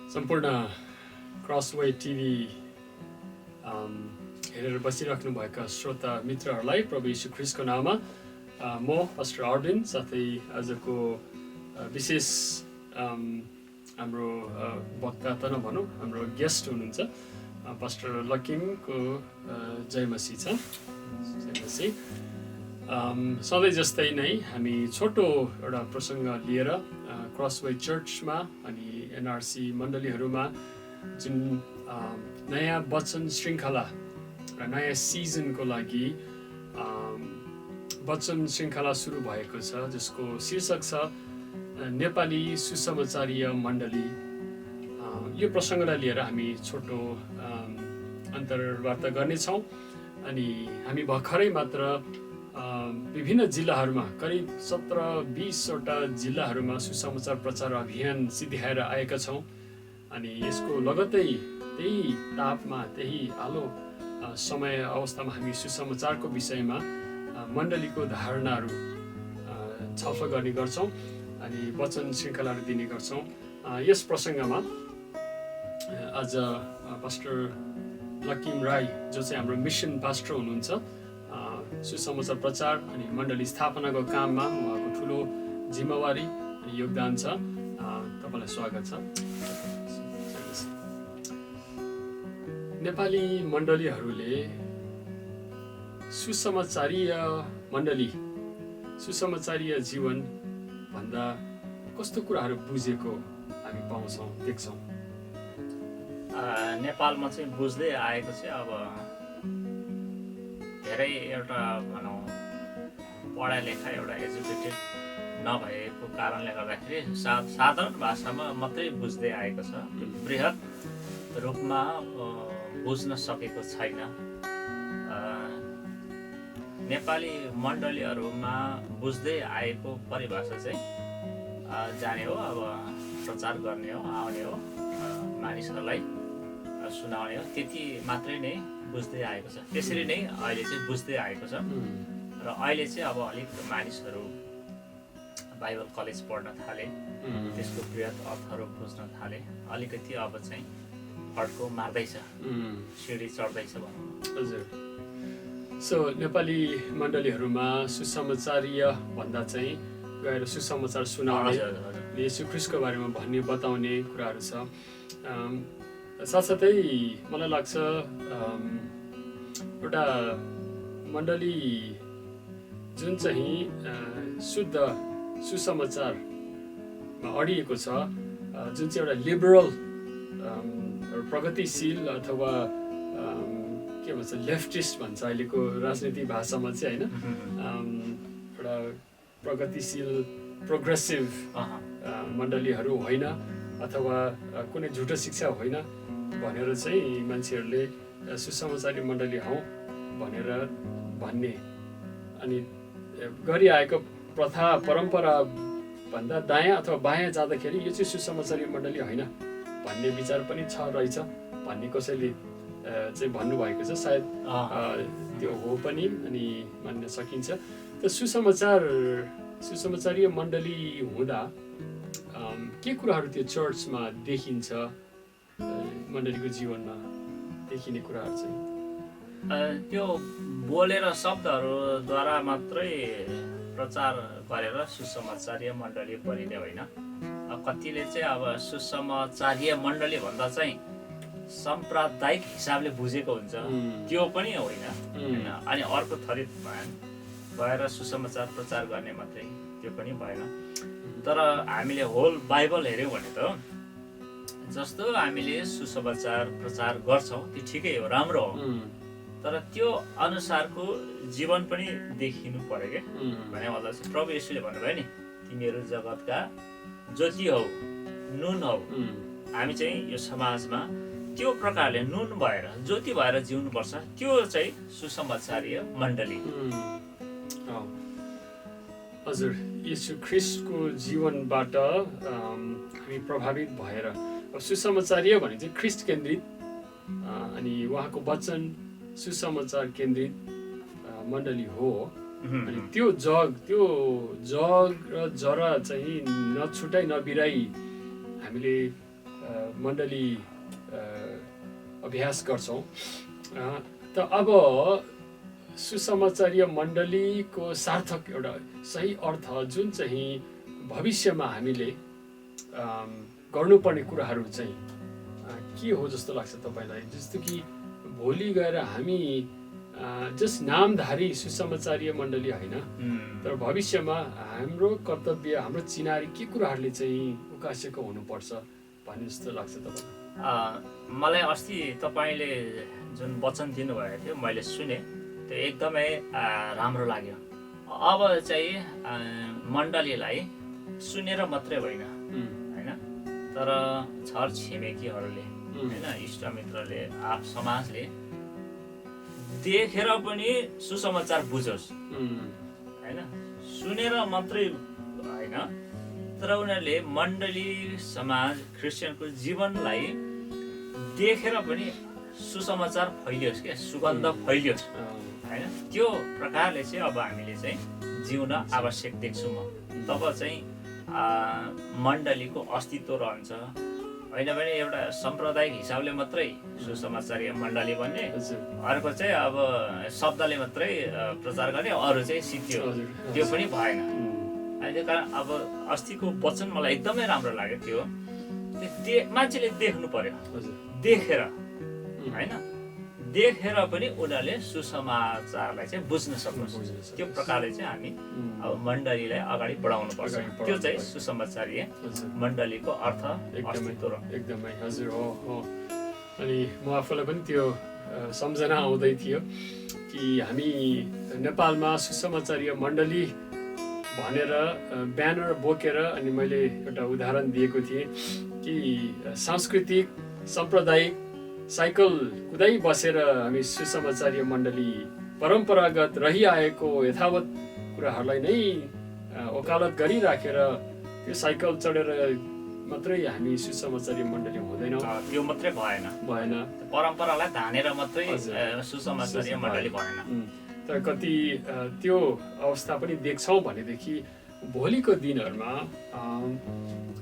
सम्पूर्ण Crossway TV हेरेर बसिराख्नु भएका श्रोता मित्रहरूलाई प्रभु यीशु ख्रीष्टको नाममा म पास्टर अरविन्द साथै आजको विशेष हाम्रो वक्ता त नभनौँ हाम्रो गेस्ट हुनुहुन्छ पास्टर लकिमको जय मसीह छ। जय मसीह। सधैँ जस्तै नै हामी छोटो एउटा प्रसङ्ग लिएर क्रसवे चर्चमा अनि एनआरसी मण्डलीहरूमा जुन नयाँ वचन श्रृङ्खला र नयाँ सिजनको लागि वचन श्रृङ्खला सुरु भएको छ जसको शीर्षक छ नेपाली सुसमाचारीय मण्डली। यो प्रसङ्गलाई लिएर हामी छोटो अन्तर्वार्ता गर्नेछौँ अनि हामी भर्खरै मात्र विभिन्न जिल्लाहरूमा करिब 17-20वटा जिल्लाहरूमा सुसमाचार प्रचार अभियान सिद्ध्याएर आएका छौँ अनि यसको लगत्तै त्यही तापमा त्यही आलो समय अवस्थामा हामी सुसमाचारको विषयमा मण्डलीको धारणाहरू छलफल गर्ने गर्छौँ अनि वचन श्रृङ्खलाहरू दिने गर्छौँ। यस प्रसङ्गमा आज पास्टर लकिम राई जो चाहिँ हाम्रो मिसन पास्टर हुनुहुन्छ, सुसमाचार प्रचार अनि मण्डली स्थापनाको काममा उहाँको ठुलो जिम्मेवारी अनि योगदान छ। तपाईँलाई स्वागत छ। नेपाली मण्डलीहरूले सुसमाचारीय मण्डली सुसमाचारीय जीवन भन्दा कस्तो कुराहरू बुझेको हामी पाउँछौँ देख्छौँ? नेपालमा चाहिँ बुझ्दै आएको चाहिँ अब धेरै एउटा भनौँ पढाइ लेखा एउटा एजुकेटेड नभएको कारणले गर्दाखेरि साधारण भाषामा मात्रै बुझ्दै आएको छ, बृहत रूपमा बुझ्न सकेको छैन। नेपाली मण्डलीहरूमा बुझ्दै आएको परिभाषा चाहिँ जाने हो, अब प्रचार गर्ने हो, आउने हो, मानिसहरूलाई सुनाउने हो, त्यति मात्रै नै बुझ्दै आएको छ। त्यसरी नै अहिले चाहिँ बुझ्दै आएको छ र अहिले चाहिँ अब अलिक मानिसहरू बाइबल कलेज पढ्न थाले, त्यसको बृहत अर्थहरू बुझ्न थाले, अलिकति अब चाहिँ फड्को मार्दैछ, सिँढी चढ्दैछ भनौँ। हजुर। सो नेपाली मण्डलीहरूमा सुसमाचारीय भन्दा चाहिँ गएर सुसमाचार सुनाउने, येशू ख्रीष्टको बारेमा भन्ने बताउने कुराहरू छ। साथसाथै मलाई लाग्छ एउटा मण्डली जुन चाहिँ शुद्ध सुसमाचारमा अडिएको छ, जुन चाहिँ एउटा लिबरल प्रगतिशील अथवा के भन्छ लेफ्टिस्ट भन्छ अहिलेको राजनीतिक भाषामा चाहिँ होइन, एउटा प्रगतिशील प्रोग्रेसिभ मण्डलीहरू होइन अथवा कुनै झुटो शिक्षा होइन भनेर चाहिँ मान्छेहरूले सुसमाचारी मण्डली हौँ भनेर भन्ने अनि गरिआएको प्रथा परम्परा भन्दा दायाँ अथवा बायाँ जाँदाखेरि यो चाहिँ सुसमाचारी मण्डली होइन भन्ने विचार पनि छ रहेछ भन्ने कसैले चाहिँ भन्नुभएको छ। सायद त्यो हो पनि अनि मान्न सकिन्छ। त सुसमाचारीय मण्डली हुँदा के कुराहरू त्यो चर्चमा देखिन्छ, मण्डलीको जीवनमा देखिने कुराहरू चाहिँ? त्यो बोलेर शब्दहरूद्वारा मात्रै प्रचार गरेर सुसमाचारीय मण्डली बनिने होइन। कतिले चाहिँ अब सुसमाचारीय मण्डली भन्दा चाहिँ साम्प्रदायिक हिसाबले बुझेको हुन्छ, त्यो पनि होइन। अनि अर्को थरी भएर सुसमाचार प्रचार गर्ने मात्रै, त्यो पनि भएन। तर हामीले होल बाइबल हेऱ्यौँ भने त जस्तो हामीले सुसमाचार प्रचार गर्छौँ त्यो ठिकै हो, राम्रो हो, तर त्यो अनुसारको जीवन पनि देखिनु पर्यो क्या। भने मतलब चाहिँ प्रभु येशूले भन्नुभयो नि, तिमीहरू जगतका ज्योति हौ, नुन हौ। हामी चाहिँ यो समाजमा त्यो प्रकारले नुन भएर ज्योति भएर जिउनुपर्छ, त्यो चाहिँ सुसमाचारीय मण्डली। हजुर, येशू ख्रीष्टको जीवनबाट हामी प्रभावित भएर अब सुसमाचारीय भने चाहिँ ख्रीष्ट केन्द्रित अनि उहाँको वचन सुसमाचार केन्द्रित मण्डली हो। अनि त्यो जग र जरा चाहिँ नछुटाइ नबिराई हामीले मण्डली अभ्यास गर्छौँ। त अब सुसमाचारीय मण्डलीको सार्थक एउटा सही अर्थ जुन चाहिँ भविष्यमा हामीले गर्नुपर्ने कुराहरू चाहिँ के हो जस्तो लाग्छ तपाईँलाई? जस्तो कि भोलि गएर हामी जस्ट नामधारी सुसमाचारीय मण्डली होइन, तर भविष्यमा हाम्रो कर्तव्य, हाम्रो चिनारी के कुराहरूले चाहिँ उकासेको हुनुपर्छ भन्ने जस्तो लाग्छ तपाईँलाई? मलाई अस्ति तपाईँले जुन वचन दिनुभएको थियो मैले सुने, त्यो एकदमै राम्रो लाग्यो। अब चाहिँ मण्डलीलाई सुनेर मात्रै होइन, होइन, तर छर छिमेकीहरूले, होइन, इष्टमित्रले, समाजले देखेर पनि सुसमाचार बुझोस्, होइन, सुनेर मात्रै होइन, तर उनीहरूले मण्डली, समाज, क्रिस्चियनको जीवनलाई देखेर पनि सुसमाचार फैलियोस्, क्या सुगन्ध फैलियोस्, होइन। त्यो प्रकारले चाहिँ अब हामीले चाहिँ जिउन आवश्यक देख्छु म। तब चाहिँ मण्डलीको अस्तित्व रहन्छ, होइन भने एउटा साम्प्रदायिक हिसाबले मात्रै सुसमाचारीय मण्डली भन्ने, अर्को चाहिँ अब शब्दले मात्रै प्रचार गर्ने, अरू चाहिँ सिद्धियो, त्यो पनि भएन। त्यो कारण अब अस्तिको वचन मलाई एकदमै राम्रो लाग्यो। त्यो मान्छेले देख्नु पर्यो, देखेर, होइन, देखेर पनि उनीहरूले सुसमाचारलाई चाहिँ बुझ्न सक्नुहोस्। त्यो प्रकारले चाहिँ हामी अब मण्डलीलाई अगाडि बढाउनु पर्छ। त्यो चाहिँ सुसमाचारीय मण्डलीको अर्थ अस्तित्व। एकदमै हजुर हो। अनि म आफूलाई पनि त्यो सम्झना आउँदै थियो कि हामी नेपालमा सुसमाचारीय मण्डली भनेर ब्यानर बोकेर, अनि मैले एउटा उदाहरण दिएको थिएँ कि सांस्कृतिक साम्प्रदायिक साइकल कुदाइ बसेर हामी सुसमाचारीय मण्डली परम्परागत रहिआएको यथावत कुराहरूलाई नै वकालत गरिराखेर त्यो साइकल चढेर मात्रै हामी सुसमाचारीय मण्डली हुँदैनौँ। त्यो मात्रै भएन, परम्परालाई धानेर मात्रै सुसमाचारीय मण्डली भएन। तर कति त्यो अवस्था पनि देख्छौँ भनेदेखि भोलिको दिनहरूमा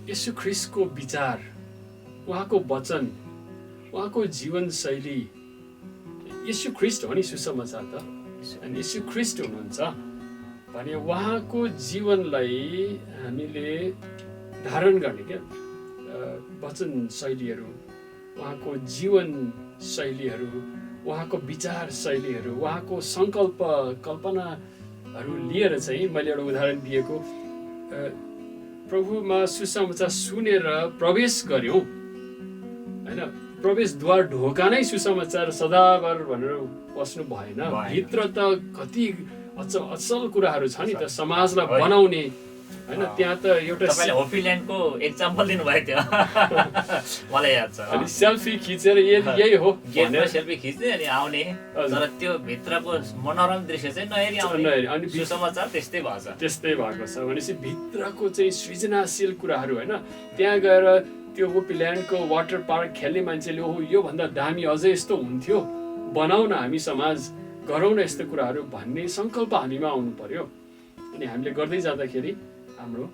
येशू ख्रिस्टको विचार, उहाँको वचन, उहाँको जीवनशैली, येशू ख्रिस्ट हो नि सुसमाचार त, अनि येशू ख्रिस्ट हुनुहुन्छ भने उहाँको जीवनलाई हामीले धारण गर्ने क्या वचन शैलीहरू, उहाँको जीवन शैलीहरू, उहाँको विचार शैलीहरू, उहाँको सङ्कल्प कल्पनाहरू लिएर चाहिँ मैले एउटा उदाहरण दिएको, प्रभुमा सुसमाचार सुनेर प्रवेश गर्यौँ, होइन, प्रवेशद्वार ढोका नै सुसमाचार सदाभर भनेर बस्नु भएन। भित्र त कति असल कुराहरू छ नि त समाजलाई बनाउने, होइन। त्यहाँ त एउटा तपाईले होपील्यान्डको एक्जाम्पल दिनुभएको थियो, मलाई याद छ। अनि सेल्फी खिचेर यही हो गेटमा सेल्फी खिच्ने अनि आउने, तर त्यो भित्रको मनोरम दृश्य चाहिँ नहेरी आउने। अनि सुसमाचार त्यस्तै भएको छ भनेपछि भित्रको चाहिँ सृजनाशील कुराहरू, होइन। त्यहाँ गएर त्यो होपील्यान्डको वाटर पार्क खेल्ने मान्छेले ओहो योभन्दा दामी अझै यस्तो हुन्थ्यो, बनाउन हामी समाज, गरौँ न यस्तो कुराहरू भन्ने सङ्कल्प हामीमा आउनु पर्यो। अनि हामीले गर्दै जाँदाखेरि हाम्रो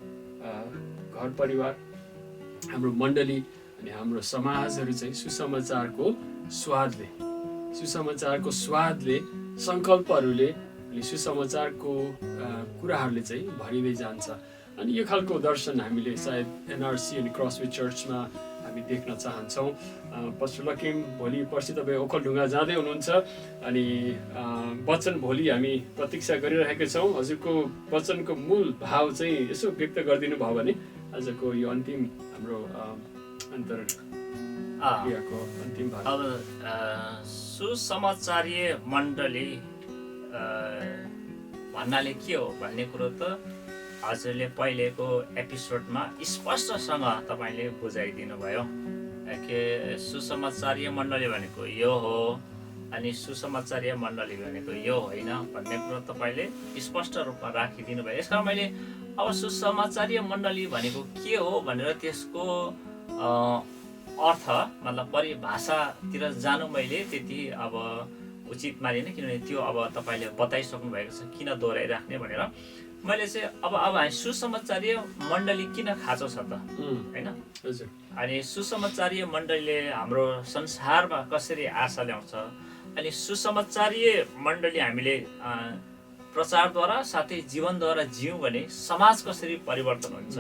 घर परिवार, हाम्रो मण्डली अनि हाम्रो समाजहरू चाहिँ सुसमाचारको स्वादले, सङ्कल्पहरूले, अनि सुसमाचारको कुराहरूले चाहिँ भरिँदै जान्छ। अनि यो खालको दर्शन हामीले सायद एनआरसी अनि क्रसवे चर्चमा हामी देख्न चाहन्छौँ। पशु लकिम भोलि पर्सि तपाईँ ओखलढुङ्गा जाँदै हुनुहुन्छ, अनि वचन भोलि हामी प्रतीक्षा गरिरहेका छौँ। हजुरको वचनको मूल भाव चाहिँ यसो व्यक्त गरिदिनु भयो भने आजको यो अन्तिम हाम्रो अन्तरक्रियाको अन्तिम भाग। अब सुसमाचारीय मण्डली भन्नाले के हो भन्ने कुरो त हजुरले पहिलेको एपिसोडमा स्पष्टसँग तपाईँले बुझाइदिनु भयो कि सुसमाचारीय मण्डली भनेको यो हो, अनि सुसमाचारीय मण्डली भनेको यो होइन भन्ने कुरो तपाईँले स्पष्ट रूपमा राखिदिनु भयो। यसकारण मैले अब सुसमाचारीय मण्डली भनेको के हो भनेर त्यसको अर्थ मतलब परिभाषातिर जानु मैले त्यति अब उचित मानिनँ, किनभने त्यो अब तपाईँले बताइसक्नु भएको छ किन दोहोऱ्याइराख्ने भनेर। मैले चाहिँ अब हामी सुसमाचारीय मण्डली किन खाँचो छ त होइन? हजुर। अनि सुसमाचारीय मण्डलीले हाम्रो संसारमा कसरी आशा ल्याउँछ, अनि सुसमाचारीय मण्डली हामीले प्रचारद्वारा साथै जीवनद्वारा जियौँ भने समाज कसरी परिवर्तन हुन्छ,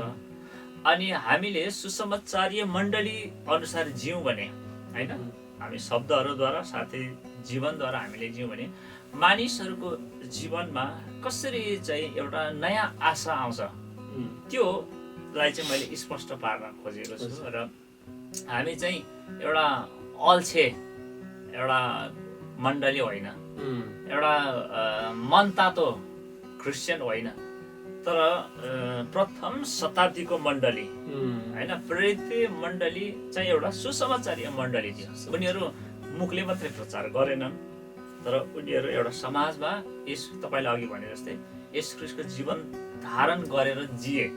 अनि हामीले सुसमाचारीय मण्डली अनुसार जियौँ भने होइन, हामी शब्दहरूद्वारा साथै जीवनद्वारा हामीले जियौँ भने मानिसहरूको जीवनमा कसरी चाहिँ एउटा नयाँ आशा आउँछ त्योलाई चाहिँ मैले स्पष्ट पार्न खोजेको छु। र हामी चाहिँ एउटा अल्छे एउटा मण्डली होइन, एउटा मनतातो क्रिस्चियन होइन, तर प्रथम शताब्दीको मण्डली होइन, प्रेरित मण्डली चाहिँ एउटा सुसमाचारीय मण्डली थियो। उनीहरू मुखले मात्रै प्रचार गरेनन्, तर उनीहरू एउटा समाजमा तपाईँले अघि भने जस्तै यस ख्रीष्टको जीवन धारण गरेर जिए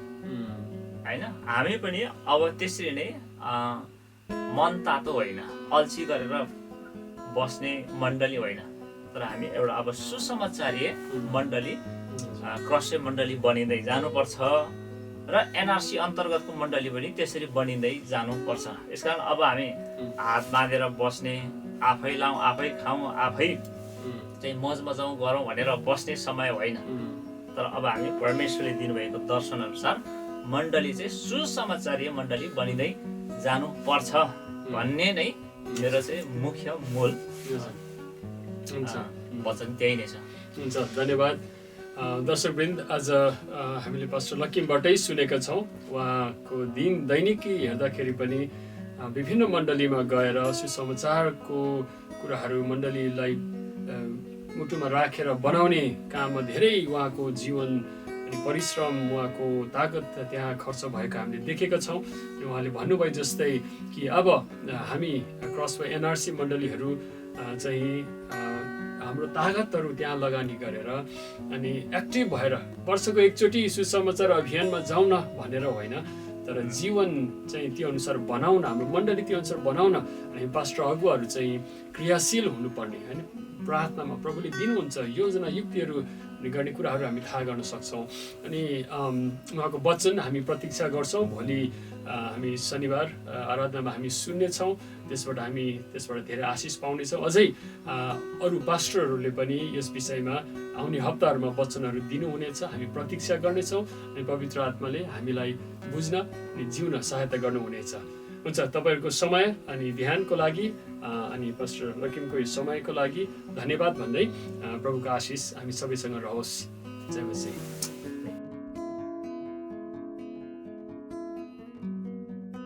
होइन। हामी पनि अब त्यसरी नै मन तातो होइन, अल्छी गरेर बस्ने मण्डली होइन, तर हामी एउटा अब सुसमाचारीय मण्डली क्रस्टे मण्डली बनिँदै जानुपर्छ र एनआरसी अन्तर्गतको मण्डली पनि त्यसरी बनिँदै जानुपर्छ। यसकारण अब हामी हात बाँधेर बस्ने, आफै लाउँ आफै खाउँ आफै चाहिँ मज मजाउँ गरौँ भनेर बस्ने समय होइन, तर अब हामी परमेश्वरले दिनुभएको दर्शन अनुसार मण्डली चाहिँ सुसमाचारीय मण्डली बनिँदै जानुपर्छ भन्ने नै मेरो चाहिँ मुख्य मूल वचन त्यही नै छ। हुन्छ, धन्यवाद। दर्शकवृन्द, आज हामीले पास्टर लकिमबाटै सुनेका छौँ। उहाँको दैनिकी हेर्दाखेरि पनि विभिन्न मण्डलीमा गएर सुसमाचारको कुराहरू मण्डलीलाई मुटुमा राखेर बनाउने काममा धेरै उहाँको जीवन अनि परिश्रम, उहाँको तागत त्यहाँ खर्च भएको हामीले देखेका छौँ। उहाँले भन्नुभयो जस्तै कि अब हामी क्रसवे एनआरसी मण्डलीहरू चाहिँ हाम्रो तागतहरू त्यहाँ लगानी गरेर अनि एक्टिभ भएर वर्षको एकचोटि सुसमाचार अभियानमा जाउँ न भनेर होइन, तर जीवन चाहिँ त्यो अनुसार बनाउन, हाम्रो मण्डली त्यो अनुसार बनाउन अनि पास्टर अगुवाहरू चाहिँ क्रियाशील हुनुपर्ने होइन। प्रार्थनामा प्रभुले दिनुहुन्छ योजना युक्तिहरू गर्ने कुराहरू हामी थाहा गर्न सक्छौँ। अनि उहाँको वचन हामी प्रतीक्षा गर्छौँ। भोलि हामी शनिबार आराधनामा हामी सुन्नेछौँ, त्यसबाट धेरै आशिष पाउनेछौँ। अझै अरू पास्टरहरूले पनि यस विषयमा आउने हप्ताहरूमा वचनहरू दिनुहुनेछ, हामी प्रतीक्षा गर्नेछौँ। अनि पवित्र आत्माले हामीलाई बुझ्न अनि जिउन सहायता गर्नुहुनेछ। हुन्छ, तपाईँहरूको समय अनि ध्यानको लागि अनि पास्टर लकिमको यो समयको लागि धन्यवाद भन्दै प्रभुको आशिष हामी सबैसँग रहोस्। जय मसीह।